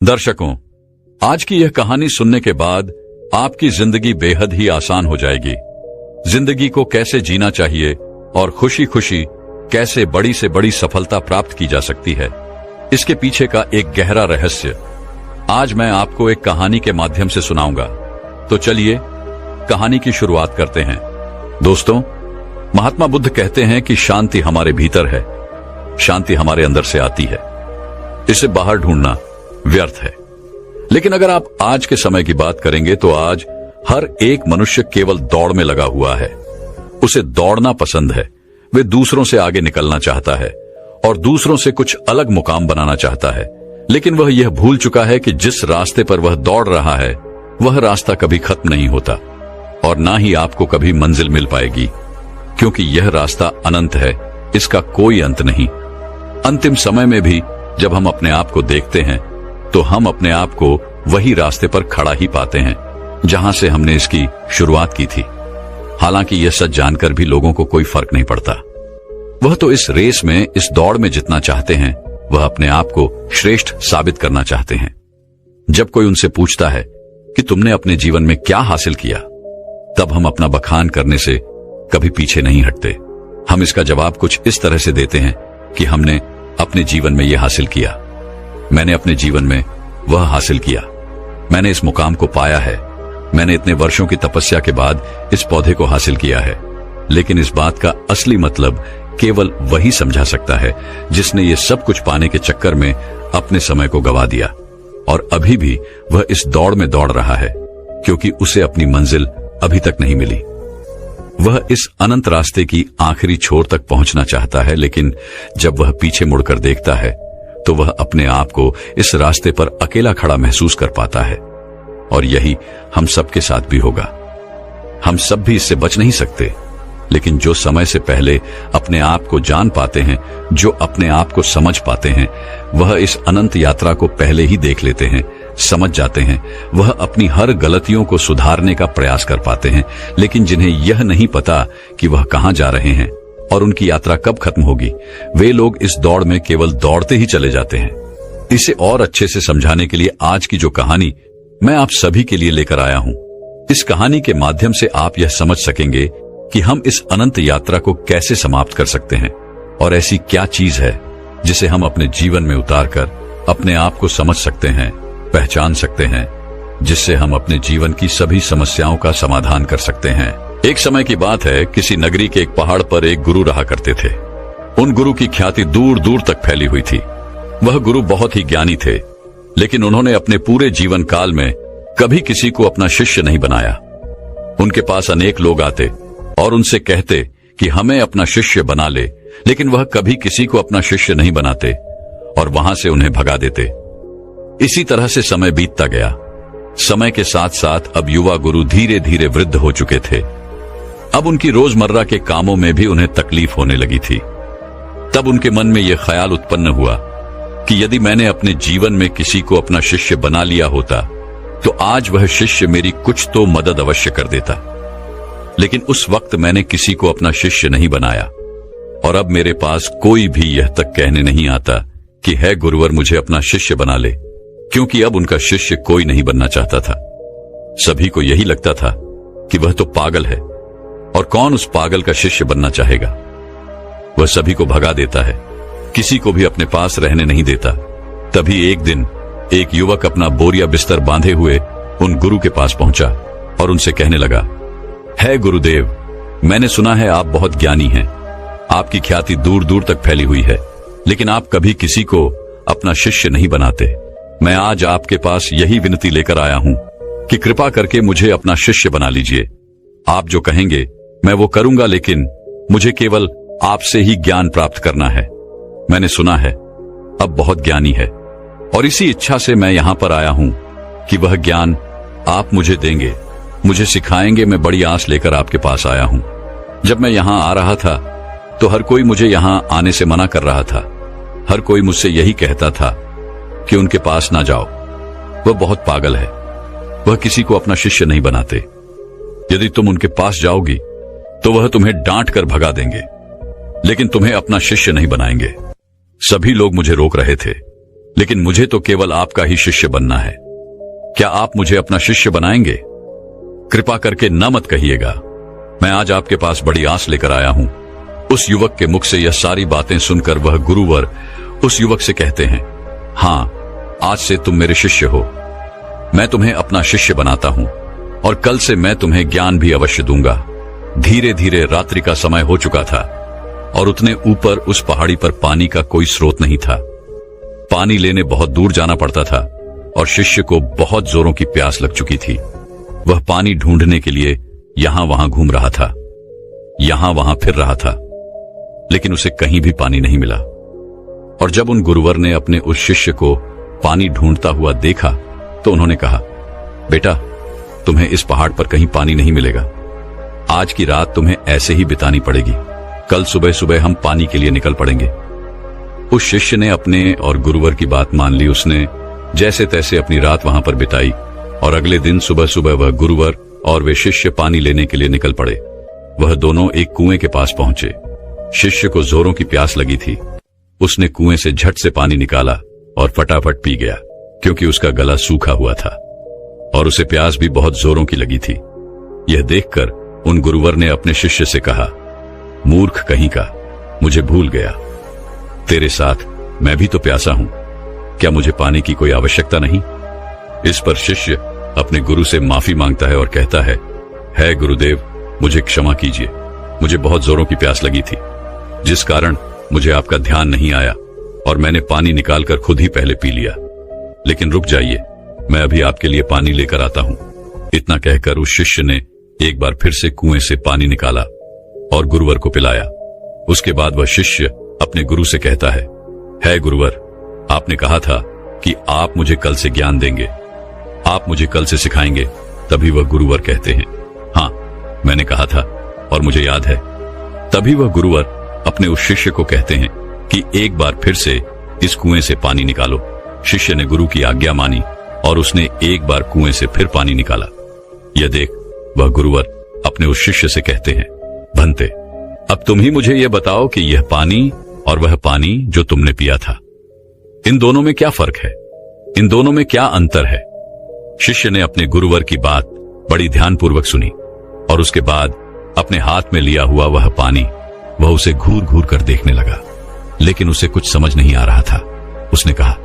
दर्शकों, आज की यह कहानी सुनने के बाद आपकी जिंदगी बेहद ही आसान हो जाएगी। जिंदगी को कैसे जीना चाहिए और खुशी खुशी कैसे बड़ी से बड़ी सफलता प्राप्त की जा सकती है, इसके पीछे का एक गहरा रहस्य आज मैं आपको एक कहानी के माध्यम से सुनाऊंगा। तो चलिए कहानी की शुरुआत करते हैं। दोस्तों, महात्मा बुद्ध कहते हैं कि शांति हमारे भीतर है, शांति हमारे अंदर से आती है, इसे बाहर ढूंढना व्यर्थ है। लेकिन अगर आप आज के समय की बात करेंगे तो आज हर एक मनुष्य केवल दौड़ में लगा हुआ है। उसे दौड़ना पसंद है, वे दूसरों से आगे निकलना चाहता है और दूसरों से कुछ अलग मुकाम बनाना चाहता है। लेकिन वह यह भूल चुका है कि जिस रास्ते पर वह दौड़ रहा है वह रास्ता कभी खत्म नहीं होता और ना ही आपको कभी मंजिल मिल पाएगी, क्योंकि यह रास्ता अनंत है, इसका कोई अंत नहीं। अंतिम समय में भी जब हम अपने आप को देखते हैं तो हम अपने आप को वही रास्ते पर खड़ा ही पाते हैं जहां से हमने इसकी शुरुआत की थी। हालांकि यह सच जानकर भी लोगों को कोई फर्क नहीं पड़ता। वह तो इस रेस में, इस दौड़ में जितना चाहते हैं, वह अपने आप को श्रेष्ठ साबित करना चाहते हैं। जब कोई उनसे पूछता है कि तुमने अपने जीवन में क्या हासिल किया, तब हम अपना बखान करने से कभी पीछे नहीं हटते। हम इसका जवाब कुछ इस तरह से देते हैं कि हमने अपने जीवन में यह हासिल किया, मैंने अपने जीवन में वह हासिल किया, मैंने इस मुकाम को पाया है, मैंने इतने वर्षों की तपस्या के बाद इस पौधे को हासिल किया है। लेकिन इस बात का असली मतलब केवल वही समझा सकता है जिसने ये सब कुछ पाने के चक्कर में अपने समय को गवा दिया और अभी भी वह इस दौड़ में दौड़ रहा है, क्योंकि उसे अपनी मंजिल अभी तक नहीं मिली। वह इस अनंत रास्ते की आखिरी छोर तक पहुंचना चाहता है, लेकिन जब वह पीछे मुड़कर देखता है तो वह अपने आप को इस रास्ते पर अकेला खड़ा महसूस कर पाता है। और यही हम सबके साथ भी होगा। हम सब भी इससे बच नहीं सकते, लेकिन जो समय से पहले अपने आप को जान पाते हैं, जो अपने आप को समझ पाते हैं, वह इस अनंत यात्रा को पहले ही देख लेते हैं, समझ जाते हैं। वह अपनी हर गलतियों को सुधारने का प्रयास कर पाते हैं। लेकिन जिन्हें यह नहीं पता कि वह कहां जा रहे हैं और उनकी यात्रा कब खत्म होगी, वे लोग इस दौड़ में केवल दौड़ते ही चले जाते हैं। इसे और अच्छे से समझाने के लिए आज की जो कहानी मैं आप सभी के लिए लेकर आया हूं, इस कहानी के माध्यम से आप यह समझ सकेंगे कि हम इस अनंत यात्रा को कैसे समाप्त कर सकते हैं और ऐसी क्या चीज है जिसे हम अपने जीवन में उतारकर अपने आप को समझ सकते हैं, पहचान सकते हैं, जिससे हम अपने जीवन की सभी समस्याओं का समाधान कर सकते हैं। एक समय की बात है, किसी नगरी के एक पहाड़ पर एक गुरु रहा करते थे। उन गुरु की ख्याति दूर दूर तक फैली हुई थी। वह गुरु बहुत ही ज्ञानी थे, लेकिन उन्होंने अपने पूरे जीवन काल में कभी किसी को अपना शिष्य नहीं बनाया। उनके पास अनेक लोग आते और उनसे कहते कि हमें अपना शिष्य बना ले, लेकिन वह कभी किसी को अपना शिष्य नहीं बनाते और वहां से उन्हें भगा देते। इसी तरह से समय बीतता गया। समय के साथ साथ अब युवा गुरु धीरे धीरे वृद्ध हो चुके थे। अब उनकी रोजमर्रा के कामों में भी उन्हें तकलीफ होने लगी थी। तब उनके मन में यह ख्याल उत्पन्न हुआ कि यदि मैंने अपने जीवन में किसी को अपना शिष्य बना लिया होता तो आज वह शिष्य मेरी कुछ तो मदद अवश्य कर देता। लेकिन उस वक्त मैंने किसी को अपना शिष्य नहीं बनाया और अब मेरे पास कोई भी यह तक कहने नहीं आता कि है गुरुवर मुझे अपना शिष्य बना ले, क्योंकि अब उनका शिष्य कोई नहीं बनना चाहता था। सभी को यही लगता था कि वह तो पागल है और कौन उस पागल का शिष्य बनना चाहेगा। वह सभी को भगा देता है, किसी को भी अपने पास रहने नहीं देता। तभी एक दिन एक युवक अपना बोरिया बिस्तर बांधे हुए उन गुरु के पास पहुंचा और उनसे कहने लगा, है गुरुदेव, मैंने सुना है आप बहुत ज्ञानी हैं, आपकी ख्याति दूर दूर तक फैली हुई है, लेकिन आप कभी किसी को अपना शिष्य नहीं बनाते। मैं आज आपके पास यही विनती लेकर आया हूं कि कृपा करके मुझे अपना शिष्य बना लीजिए। आप जो कहेंगे मैं वो करूंगा, लेकिन मुझे केवल आपसे ही ज्ञान प्राप्त करना है। मैंने सुना है अब बहुत ज्ञानी है और इसी इच्छा से मैं यहां पर आया हूं कि वह ज्ञान आप मुझे देंगे, मुझे सिखाएंगे। मैं बड़ी आस लेकर आपके पास आया हूं। जब मैं यहां आ रहा था तो हर कोई मुझे यहां आने से मना कर रहा था। हर कोई मुझसे यही कहता था कि उनके पास ना जाओ, वह बहुत पागल है, वह किसी को अपना शिष्य नहीं बनाते। यदि तुम उनके पास जाओगी तो वह तुम्हें डांट कर भगा देंगे, लेकिन तुम्हें अपना शिष्य नहीं बनाएंगे। सभी लोग मुझे रोक रहे थे, लेकिन मुझे तो केवल आपका ही शिष्य बनना है। क्या आप मुझे अपना शिष्य बनाएंगे? कृपा करके न मत कहिएगा। मैं आज आपके पास बड़ी आस लेकर आया हूं। उस युवक के मुख से यह सारी बातें सुनकर वह गुरुवर उस युवक से कहते हैं, हां, आज से तुम मेरे शिष्य हो। मैं तुम्हें अपना शिष्य बनाता हूं और कल से मैं तुम्हें ज्ञान भी अवश्य दूंगा। धीरे धीरे रात्रि का समय हो चुका था और उतने ऊपर उस पहाड़ी पर पानी का कोई स्रोत नहीं था। पानी लेने बहुत दूर जाना पड़ता था और शिष्य को बहुत जोरों की प्यास लग चुकी थी। वह पानी ढूंढने के लिए यहां वहां घूम रहा था, यहां वहां फिर रहा था, लेकिन उसे कहीं भी पानी नहीं मिला। और जब उन गुरुवर ने अपने उस शिष्य को पानी ढूंढता हुआ देखा तो उन्होंने कहा, बेटा, तुम्हें इस पहाड़ पर कहीं पानी नहीं मिलेगा। आज की रात तुम्हें ऐसे ही बितानी पड़ेगी। कल सुबह सुबह हम पानी के लिए निकल पड़ेंगे। उस शिष्य ने अपने और गुरुवर की बात मान ली। उसने जैसे तैसे अपनी रात वहां पर बिताई और अगले दिन सुबह सुबह वह गुरुवर और वे शिष्य पानी लेने के लिए निकल पड़े। वह दोनों एक कुएं के पास पहुंचे। शिष्य को जोरों की प्यास लगी थी। उसने कुएं से झट से पानी निकाला और फटाफट पी गया, क्योंकि उसका गला सूखा हुआ था और उसे प्यास भी बहुत जोरों की लगी थी। यह देखकर उन गुरुवर ने अपने शिष्य से कहा, मूर्ख कहीं का, मुझे भूल गया। तेरे साथ मैं भी तो प्यासा हूं। क्या मुझे पानी की कोई आवश्यकता नहीं? इस पर शिष्य अपने गुरु से माफी मांगता है और कहता है गुरुदेव, मुझे क्षमा कीजिए। मुझे बहुत जोरों की प्यास लगी थी, जिस कारण मुझे आपका ध्यान नहीं आया और मैंने पानी निकालकर खुद ही पहले पी लिया। लेकिन रुक जाइए, मैं अभी आपके लिए पानी लेकर आता हूं। इतना कहकर उस शिष्य ने एक बार फिर से कुएं से पानी निकाला और गुरुवर को पिलाया। उसके बाद वह शिष्य अपने गुरु से कहता है गुरुवर, आपने कहा था कि आप मुझे कल से ज्ञान देंगे, आप मुझे कल से सिखाएंगे। तभी वह गुरुवर कहते हैं, हां, मैंने कहा था और मुझे याद है। तभी वह गुरुवर अपने उस शिष्य को कहते हैं कि एक बार फिर से इस कुएं से पानी निकालो। शिष्य ने गुरु की आज्ञा मानी और उसने एक बार कुएं से फिर पानी निकाला। यह देख वह गुरुवर अपने उस शिष्य से कहते हैं, भंते, अब तुम ही मुझे यह बताओ कि यह पानी और वह पानी जो तुमने पिया था, इन दोनों में क्या फर्क है? इन दोनों में क्या अंतर है? शिष्य ने अपने गुरुवर की बात बड़ी ध्यानपूर्वक सुनी और उसके बाद अपने हाथ में लिया हुआ वह पानी वह उसे घूर घूर कर देखने लगा, लेकिन उसे कुछ समझ नहीं आ रहा था। उसने कहा,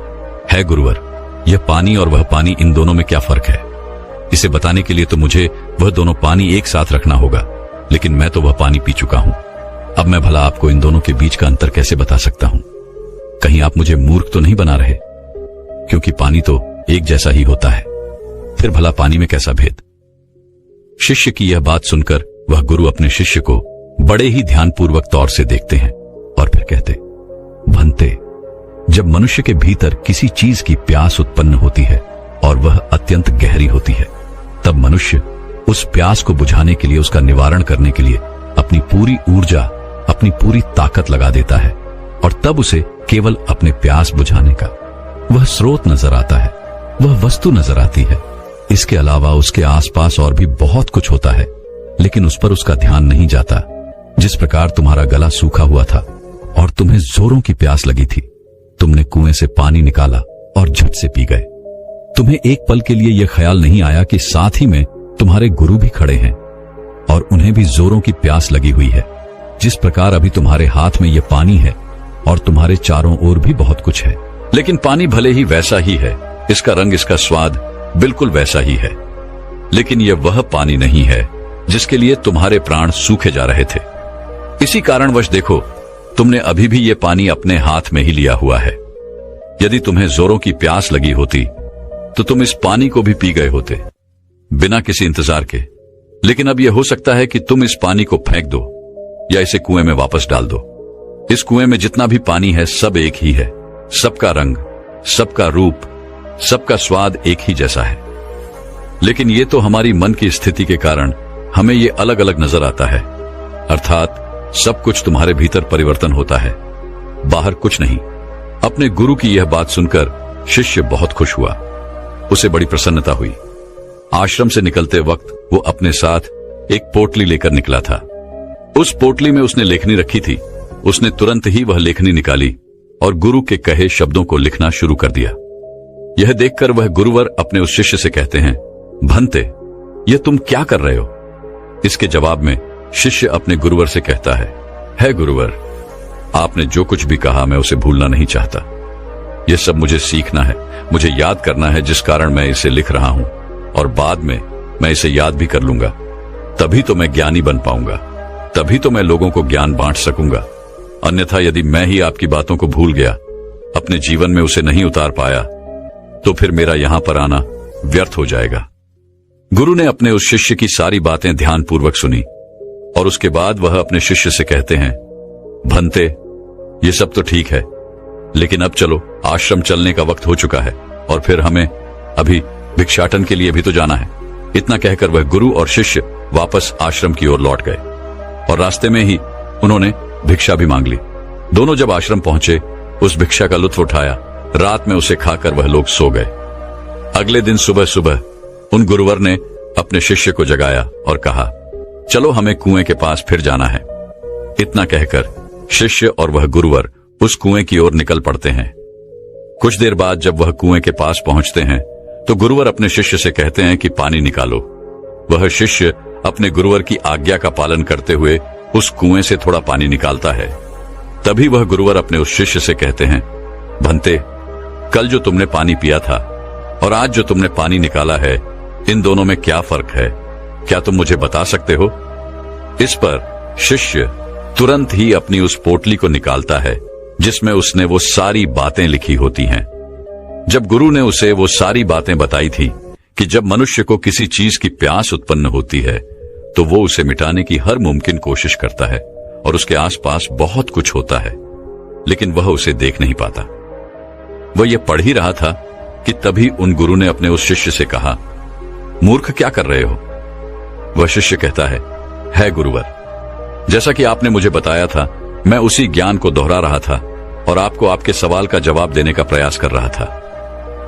है गुरुवर, यह पानी और वह पानी, इन दोनों में क्या फर्क है? इसे बताने के लिए तो मुझे वह दोनों पानी एक साथ रखना होगा, लेकिन मैं तो वह पानी पी चुका हूं। अब मैं भला आपको इन दोनों के बीच का अंतर कैसे बता सकता हूं? कहीं आप मुझे मूर्ख तो नहीं बना रहे? क्योंकि पानी तो एक जैसा ही होता है, फिर भला पानी में कैसा भेद? शिष्य की यह बात सुनकर वह गुरु अपने शिष्य को बड़े ही ध्यानपूर्वक तौर से देखते हैं और फिर कहते, भंते, जब मनुष्य के भीतर किसी चीज की प्यास उत्पन्न होती है और वह अत्यंत गहरी होती है, तब मनुष्य उस प्यास को बुझाने के लिए, उसका निवारण करने के लिए अपनी पूरी ऊर्जा, अपनी पूरी ताकत लगा देता है और तब उसे केवल अपने प्यास बुझाने का वह स्रोत नजर आता है, वह वस्तु नजर आती है। इसके अलावा उसके आसपास और भी बहुत कुछ होता है, लेकिन उस पर उसका ध्यान नहीं जाता। जिस प्रकार तुम्हारा गला सूखा हुआ था और तुम्हें जोरों की प्यास लगी थी, तुमने कुएं से पानी निकाला और झट से पी गए। तुम्हें एक पल के लिए यह ख्याल नहीं आया कि साथ ही में तुम्हारे गुरु भी खड़े हैं और उन्हें भी जोरों की प्यास लगी हुई है। जिस प्रकार अभी तुम्हारे हाथ में यह पानी है और तुम्हारे चारों ओर भी बहुत कुछ है, लेकिन पानी भले ही वैसा ही है, इसका रंग, इसका स्वाद बिल्कुल वैसा ही है, लेकिन यह वह पानी नहीं है जिसके लिए तुम्हारे प्राण सूखे जा रहे थे। इसी कारणवश देखो, तुमने अभी भी यह पानी अपने हाथ में ही लिया हुआ है। यदि तुम्हें जोरों की प्यास लगी होती तो तुम इस पानी को भी पी गए होते, बिना किसी इंतजार के। लेकिन अब यह हो सकता है कि तुम इस पानी को फेंक दो या इसे कुएं में वापस डाल दो। इस कुएं में जितना भी पानी है सब एक ही है, सबका रंग, सबका रूप, सबका स्वाद एक ही जैसा है। लेकिन ये तो हमारी मन की स्थिति के कारण हमें ये अलग अलग नजर आता है। अर्थात सब कुछ तुम्हारे भीतर परिवर्तन होता है, बाहर कुछ नहीं। अपने गुरु की यह बात सुनकर शिष्य बहुत खुश हुआ, उसे बड़ी प्रसन्नता हुई। आश्रम से निकलते वक्त वो अपने साथ एक पोटली लेकर निकला था। उस पोटली में उसने लेखनी रखी थी। उसने तुरंत ही वह लेखनी निकाली और गुरु के कहे शब्दों को लिखना शुरू कर दिया। यह देखकर वह गुरुवर अपने उस शिष्य से कहते हैं, भंते, यह तुम क्या कर रहे हो? इसके जवाब में शिष्य अपने गुरुवर से कहता है गुरुवर, आपने जो कुछ भी कहा मैं उसे भूलना नहीं चाहता। यह सब मुझे सीखना है, मुझे याद करना है, जिस कारण मैं इसे लिख रहा हूं, और बाद में मैं इसे याद भी कर लूंगा। तभी तो मैं ज्ञानी बन पाऊंगा, तभी तो मैं लोगों को ज्ञान बांट सकूंगा। अन्यथा यदि मैं ही आपकी बातों को भूल गया, अपने जीवन में उसे नहीं उतार पाया, तो फिर मेरा यहां पर आना व्यर्थ हो जाएगा। गुरु ने अपने उस शिष्य की सारी बातें ध्यानपूर्वक सुनी और उसके बाद वह अपने शिष्य से कहते हैं, भंते, ये सब तो ठीक है, लेकिन अब चलो, आश्रम चलने का वक्त हो चुका है और फिर हमें अभी भिक्षाटन के लिए भी तो जाना है। इतना कहकर वह गुरु और शिष्य वापस आश्रम की ओर लौट गए और रास्ते में ही उन्होंने भिक्षा भी मांग ली। दोनों जब आश्रम पहुंचे, उस भिक्षा का लुत्फ उठाया। रात में उसे खाकर वह लोग सो गए। अगले दिन सुबह सुबह उन गुरुवर ने अपने शिष्य को जगाया और कहा, चलो हमें कुएं के पास फिर जाना है। इतना कहकर शिष्य और वह गुरुवर उस कुएं की ओर निकल पड़ते हैं। कुछ देर बाद जब वह कुएं के पास पहुंचते हैं तो गुरुवर अपने शिष्य से कहते हैं कि पानी निकालो। वह शिष्य अपने गुरुवर की आज्ञा का पालन करते हुए उस कुएं से थोड़ा पानी निकालता है। तभी वह गुरुवर अपने उस शिष्य से कहते हैं, भंते, कल जो तुमने पानी पिया था और आज जो तुमने पानी निकाला है, इन दोनों में क्या फर्क है? क्या तुम मुझे बता सकते हो? इस पर शिष्य तुरंत ही अपनी उस पोटली को निकालता है जिसमें उसने वो सारी बातें लिखी होती हैं। जब गुरु ने उसे वो सारी बातें बताई थी कि जब मनुष्य को किसी चीज की प्यास उत्पन्न होती है तो वो उसे मिटाने की हर मुमकिन कोशिश करता है और उसके आसपास बहुत कुछ होता है, लेकिन वह उसे देख नहीं पाता। वह यह पढ़ ही रहा था कि तभी उन गुरु ने अपने उस शिष्य से कहा, मूर्ख, क्या कर रहे हो? वह शिष्य कहता है गुरुवर, जैसा कि आपने मुझे बताया था, मैं उसी ज्ञान को दोहरा रहा था और आपको आपके सवाल का जवाब देने का प्रयास कर रहा था।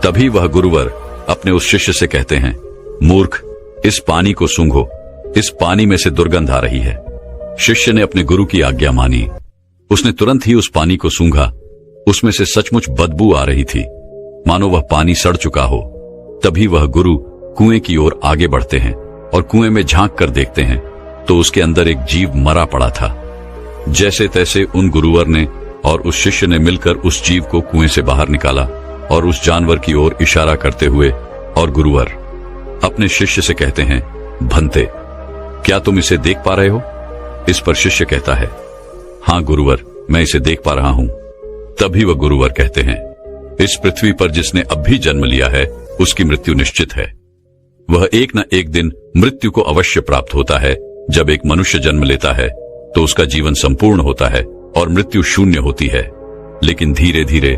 तभी वह गुरुवर अपने उस शिष्य से कहते हैं, मूर्ख, इस पानी को सूंघो, इस पानी में से दुर्गंध आ रही है। शिष्य ने अपने गुरु की आज्ञा मानी। उसने तुरंत ही उस पानी को सूंघा। उसमें से सचमुच बदबू आ रही थी, मानो वह पानी सड़ चुका हो। तभी वह गुरु कुएं की ओर आगे बढ़ते हैं और कुएं में झांक कर देखते हैं तो उसके अंदर एक जीव मरा पड़ा था। जैसे तैसे उन गुरुवर ने और उस शिष्य ने मिलकर उस जीव को कुएं से बाहर निकाला और उस जानवर की ओर इशारा करते हुए और गुरुवर अपने शिष्य से कहते हैं, भंते, क्या तुम इसे देख पा रहे हो? इस पर शिष्य कहता है, हां गुरुवर, मैं इसे देख पा रहा हूं। तभी वह गुरुवर कहते हैं, इस पृथ्वी पर जिसने अब भी जन्म लिया है उसकी मृत्यु निश्चित है। वह एक न एक दिन मृत्यु को अवश्य प्राप्त होता है। जब एक मनुष्य जन्म लेता है तो उसका जीवन संपूर्ण होता है और मृत्यु शून्य होती है, लेकिन धीरे धीरे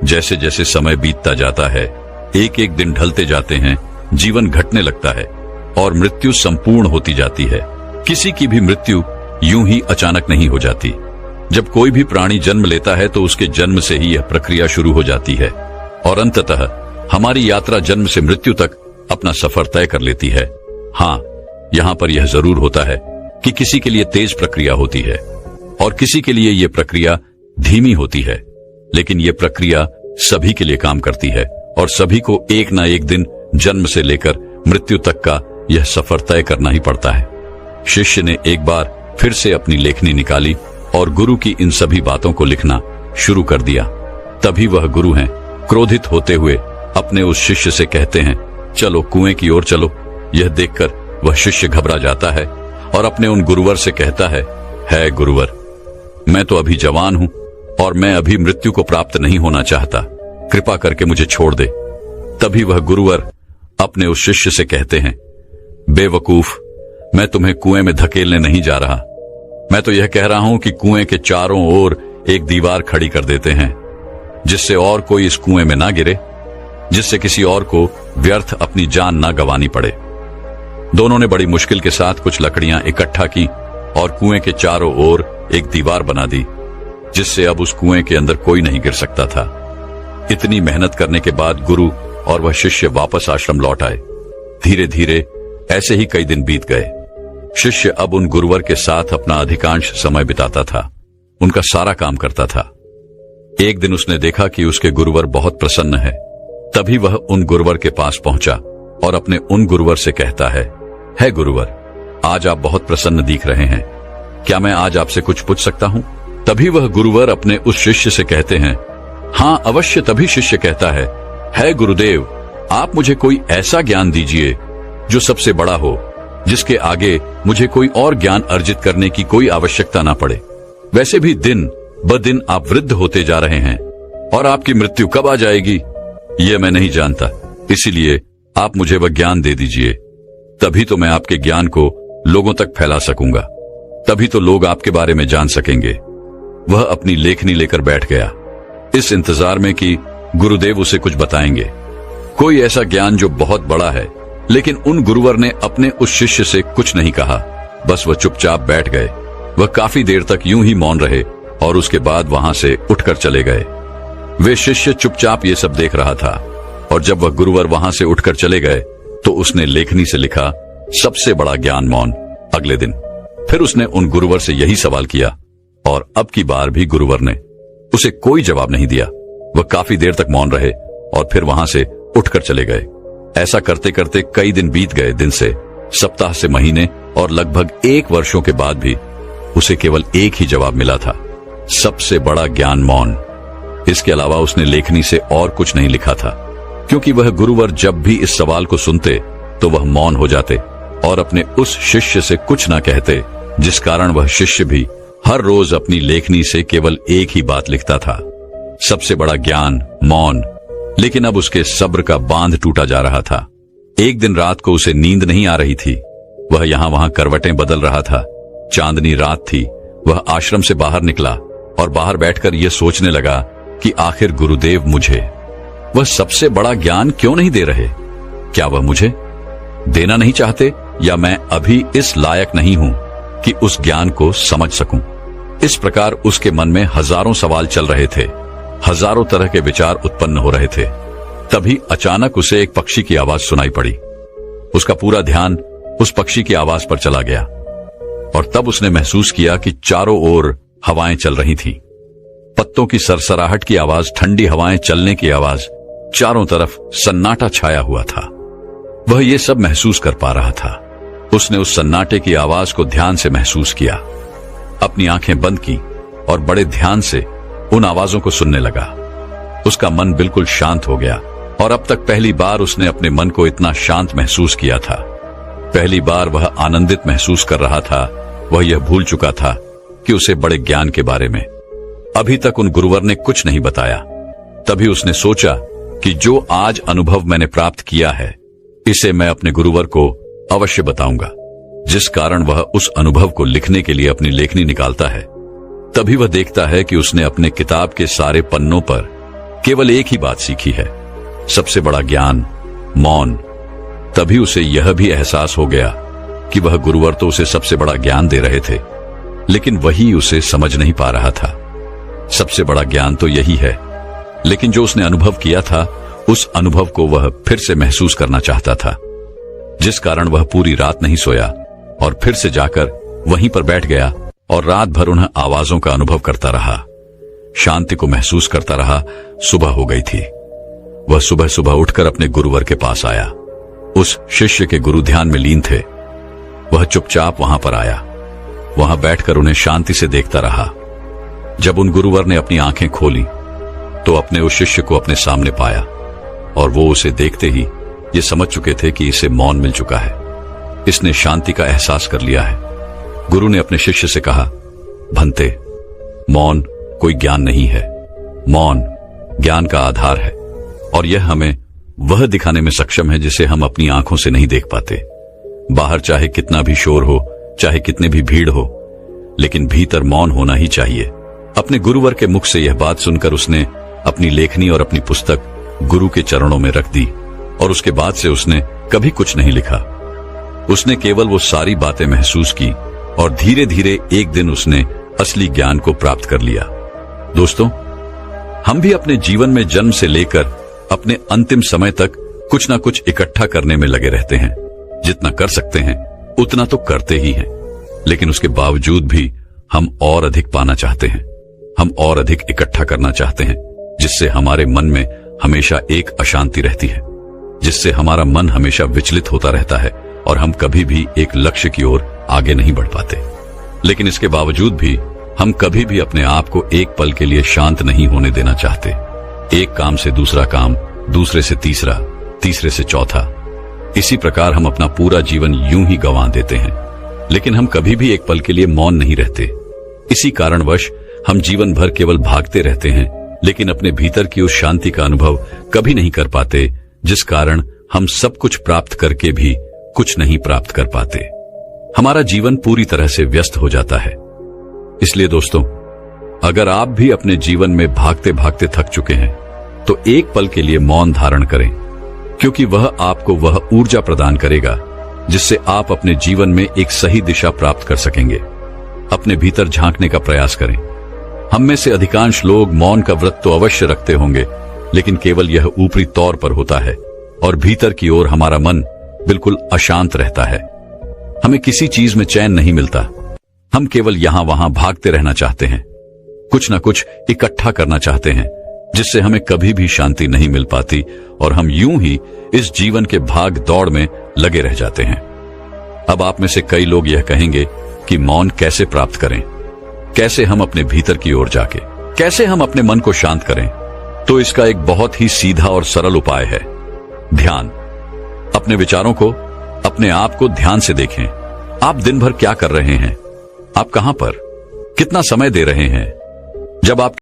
जैसे जैसे समय बीतता जाता है, एक एक दिन ढलते जाते हैं, जीवन घटने लगता है और मृत्यु संपूर्ण होती जाती है। किसी की भी मृत्यु यूं ही अचानक नहीं हो जाती। जब कोई भी प्राणी जन्म लेता है तो उसके जन्म से ही यह प्रक्रिया शुरू हो जाती है और अंततः हमारी यात्रा जन्म से मृत्यु तक अपना सफर तय कर लेती है। हाँ, यहाँ पर यह जरूर होता है कि किसी के लिए तेज प्रक्रिया होती है और किसी के लिए यह प्रक्रिया धीमी होती है, लेकिन यह प्रक्रिया सभी के लिए काम करती है और सभी को एक न एक दिन जन्म से लेकर मृत्यु तक का यह सफर तय करना ही पड़ता है। शिष्य ने एक बार फिर से अपनी लेखनी निकाली और गुरु की इन सभी बातों को लिखना शुरू कर दिया। तभी वह गुरु हैं, क्रोधित होते हुए अपने उस शिष्य से कहते हैं, चलो कुएं की ओर चलो। यह देखकर वह शिष्य घबरा जाता है और अपने उन गुरुवर से कहता है गुरुवर, मैं तो अभी जवान हूं और मैं अभी मृत्यु को प्राप्त नहीं होना चाहता, कृपा करके मुझे छोड़ दे। तभी वह गुरुवर अपने उस शिष्य से कहते हैं, बेवकूफ, मैं तुम्हें कुएं में धकेलने नहीं जा रहा। मैं तो यह कह रहा हूं कि कुएं के चारों ओर एक दीवार खड़ी कर देते हैं, जिससे और कोई इस कुएं में ना गिरे, जिससे किसी और को व्यर्थ अपनी जान ना गंवानी पड़े। दोनों ने बड़ी मुश्किल के साथ कुछ लकड़ियां इकट्ठा की और कुएं के चारों ओर एक दीवार बना दी, जिससे अब उस कुएं के अंदर कोई नहीं गिर सकता था। इतनी मेहनत करने के बाद गुरु और वह शिष्य वापस आश्रम लौट आए। धीरे धीरे ऐसे ही कई दिन बीत गए। शिष्य अब उन गुरुवर के साथ अपना अधिकांश समय बिताता था, उनका सारा काम करता था। एक दिन उसने देखा कि उसके गुरुवर बहुत प्रसन्न है। तभी वह उन गुरुवर के पास पहुंचा और अपने उन गुरुवर से कहता है गुरुवर, आज आप बहुत प्रसन्न दिख रहे हैं, क्या मैं आज आपसे कुछ पूछ सकता हूं? तभी वह गुरुवर अपने उस शिष्य से कहते हैं, हाँ अवश्य। तभी शिष्य कहता है गुरुदेव, आप मुझे कोई ऐसा ज्ञान दीजिए जो सबसे बड़ा हो, जिसके आगे मुझे कोई और ज्ञान अर्जित करने की कोई आवश्यकता ना पड़े। वैसे भी दिन ब दिन आप वृद्ध होते जा रहे हैं और आपकी मृत्यु कब आ जाएगी यह मैं नहीं जानता, इसीलिए आप मुझे वह ज्ञान दे दीजिए। तभी तो मैं आपके ज्ञान को लोगों तक फैला सकूंगा, तभी तो लोग आपके बारे में जान सकेंगे। वह अपनी लेखनी लेकर बैठ गया, इस इंतजार में कि गुरुदेव उसे कुछ बताएंगे, कोई ऐसा ज्ञान जो बहुत बड़ा है। लेकिन उन गुरुवर ने अपने उस शिष्य से कुछ नहीं कहा, बस वह चुपचाप बैठ गए। वह काफी देर तक यूं ही मौन रहे और उसके बाद वहां से उठकर चले गए। वे शिष्य चुपचाप ये सब देख रहा था और जब वह गुरुवर वहां से उठकर चले गए तो उसने लेखनी से लिखा, सबसे बड़ा ज्ञान मौन। अगले दिन फिर उसने उन गुरुवर से यही सवाल किया और अब की बार भी गुरुवर ने उसे कोई जवाब नहीं दिया। वह काफी देर तक मौन रहे और फिर वहां से उठकर चले गए। ऐसा करते करते कई दिन बीत गए, दिन से सप्ताह से महीने और लगभग 1 वर्षों के बाद भी उसे केवल एक ही जवाब मिला था, सबसे बड़ा ज्ञान मौन। इसके अलावा उसने लेखनी से और कुछ नहीं लिखा था, क्योंकि वह गुरुवर जब भी इस सवाल को सुनते तो वह मौन हो जाते और अपने उस शिष्य से कुछ न कहते, जिस कारण वह शिष्य भी हर रोज अपनी लेखनी से केवल एक ही बात लिखता था, सबसे बड़ा ज्ञान मौन। लेकिन अब उसके सब्र का बांध टूटा जा रहा था। एक दिन रात को उसे नींद नहीं आ रही थी। वह यहां वहां करवटें बदल रहा था। चांदनी रात थी। वह आश्रम से बाहर निकला और बाहर बैठकर यह सोचने लगा कि आखिर गुरुदेव मुझे वह सबसे बड़ा ज्ञान क्यों नहीं दे रहे? क्या वह मुझे देना नहीं चाहते, या मैं अभी इस लायक नहीं हूं कि उस ज्ञान को समझ सकूं? इस प्रकार उसके मन में हजारों सवाल चल रहे थे, हजारों तरह के विचार उत्पन्न हो रहे थे। तभी अचानक उसे एक पक्षी की आवाज सुनाई पड़ी। उसका पूरा ध्यान उस पक्षी की आवाज पर चला गया और तब उसने महसूस किया कि चारों ओर हवाएं चल रही थीं। पत्तों की सरसराहट की आवाज, ठंडी हवाएं चलने की आवाज, चारों तरफ सन्नाटा छाया हुआ था। वह ये सब महसूस कर पा रहा था। उसने उस सन्नाटे की आवाज को ध्यान से महसूस किया, अपनी आंखें बंद की और बड़े ध्यान से उन आवाजों को सुनने लगा। उसका मन बिल्कुल शांत हो गया और अब तक पहली बार उसने अपने मन को इतना शांत महसूस किया था। पहली बार वह आनंदित महसूस कर रहा था। वह यह भूल चुका था कि उसे बड़े ज्ञान के बारे में अभी तक उन गुरुवर ने कुछ नहीं बताया। तभी उसने सोचा कि जो आज अनुभव मैंने प्राप्त किया है, इसे मैं अपने गुरुवर को अवश्य बताऊंगा, जिस कारण वह उस अनुभव को लिखने के लिए अपनी लेखनी निकालता है। तभी वह देखता है कि उसने अपने किताब के सारे पन्नों पर केवल एक ही बात सीखी है, सबसे बड़ा ज्ञान मौन। तभी उसे यह भी एहसास हो गया कि वह गुरुवर तो उसे सबसे बड़ा ज्ञान दे रहे थे, लेकिन वही उसे समझ नहीं पा रहा था। सबसे बड़ा ज्ञान तो यही है, लेकिन जो उसने अनुभव किया था, उस अनुभव को वह फिर से महसूस करना चाहता था, जिस कारण वह पूरी रात नहीं सोया और फिर से जाकर वहीं पर बैठ गया और रात भर उन आवाजों का अनुभव करता रहा, शांति को महसूस करता रहा। सुबह हो गई थी। वह सुबह सुबह उठकर अपने गुरुवर के पास आया। उस शिष्य के गुरु ध्यान में लीन थे। वह चुपचाप वहां पर आया। वहां बैठकर उन्हें शांति से देखता रहा। जब उन गुरुवर ने अपनी आंखें खोली तो अपने उस शिष्य को अपने सामने पाया और वो उसे देखते ही ये समझ चुके थे कि इसे मौन मिल चुका है। इसने शांति का एहसास कर लिया है। गुरु ने अपने शिष्य से कहा, भंते, मौन कोई ज्ञान नहीं है। मौन ज्ञान का आधार है और यह हमें वह दिखाने में सक्षम है जिसे हम अपनी आंखों से नहीं देख पाते। बाहर चाहे कितना भी शोर हो, चाहे कितनी भी भीड़ हो, लेकिन भीतर मौन होना ही चाहिए। अपने गुरुवर के मुख से यह बात सुनकर उसने अपनी लेखनी और अपनी पुस्तक गुरु के चरणों में रख दी और उसके बाद से उसने कभी कुछ नहीं लिखा। उसने केवल वो सारी बातें महसूस की और धीरे धीरे एक दिन उसने असली ज्ञान को प्राप्त कर लिया। दोस्तों, हम भी अपने जीवन में जन्म से लेकर अपने अंतिम समय तक कुछ ना कुछ इकट्ठा करने में लगे रहते हैं। जितना कर सकते हैं उतना तो करते ही हैं, लेकिन उसके बावजूद भी हम और अधिक पाना चाहते हैं। हम और अधिक इकट्ठा करना चाहते हैं, जिससे हमारे मन में हमेशा एक अशांति रहती है, जिससे हमारा मन हमेशा विचलित होता रहता है और हम कभी भी एक लक्ष्य की ओर आगे नहीं बढ़ पाते। लेकिन इसके बावजूद भी हम कभी भी अपने आप को एक पल के लिए शांत नहीं होने देना चाहते। एक काम से दूसरा काम, दूसरे से तीसरा, तीसरे से चौथा, इसी प्रकार हम अपना पूरा जीवन यूं ही गंवा देते हैं। लेकिन हम कभी भी एक पल के लिए मौन नहीं रहते। इसी कारणवश हम जीवन भर केवल भागते रहते हैं, लेकिन अपने भीतर की उस शांति का अनुभव कभी नहीं कर पाते, जिस कारण हम सब कुछ प्राप्त करके भी कुछ नहीं प्राप्त कर पाते। हमारा जीवन पूरी तरह से व्यस्त हो जाता है। इसलिए दोस्तों, अगर आप भी अपने जीवन में भागते भागते थक चुके हैं, तो एक पल के लिए मौन धारण करें, क्योंकि वह आपको वह ऊर्जा प्रदान करेगा जिससे आप अपने जीवन में एक सही दिशा प्राप्त कर सकेंगे। अपने भीतर झांकने का प्रयास करें। हम में से अधिकांश लोग मौन का व्रत तो अवश्य रखते होंगे, लेकिन केवल यह ऊपरी तौर पर होता है और भीतर की ओर हमारा मन बिल्कुल अशांत रहता है। हमें किसी चीज में चैन नहीं मिलता। हम केवल यहां वहां भागते रहना चाहते हैं, कुछ न कुछ इकट्ठा करना चाहते हैं, जिससे हमें कभी भी शांति नहीं मिल पाती और हम यूं ही इस जीवन के भाग दौड़ में लगे रह जाते हैं। अब आप में से कई लोग यह कहेंगे कि मौन कैसे प्राप्त करें, कैसे हम अपने भीतर की ओर जाके, कैसे हम अपने मन को शांत करें। तो इसका एक बहुत ही सीधा और सरल उपाय है, ध्यान। अपने विचारों को, अपने आप को ध्यान से देखें। आप दिन भर क्या कर रहे हैं, आप कहां पर, कितना समय दे रहे हैं। जब आप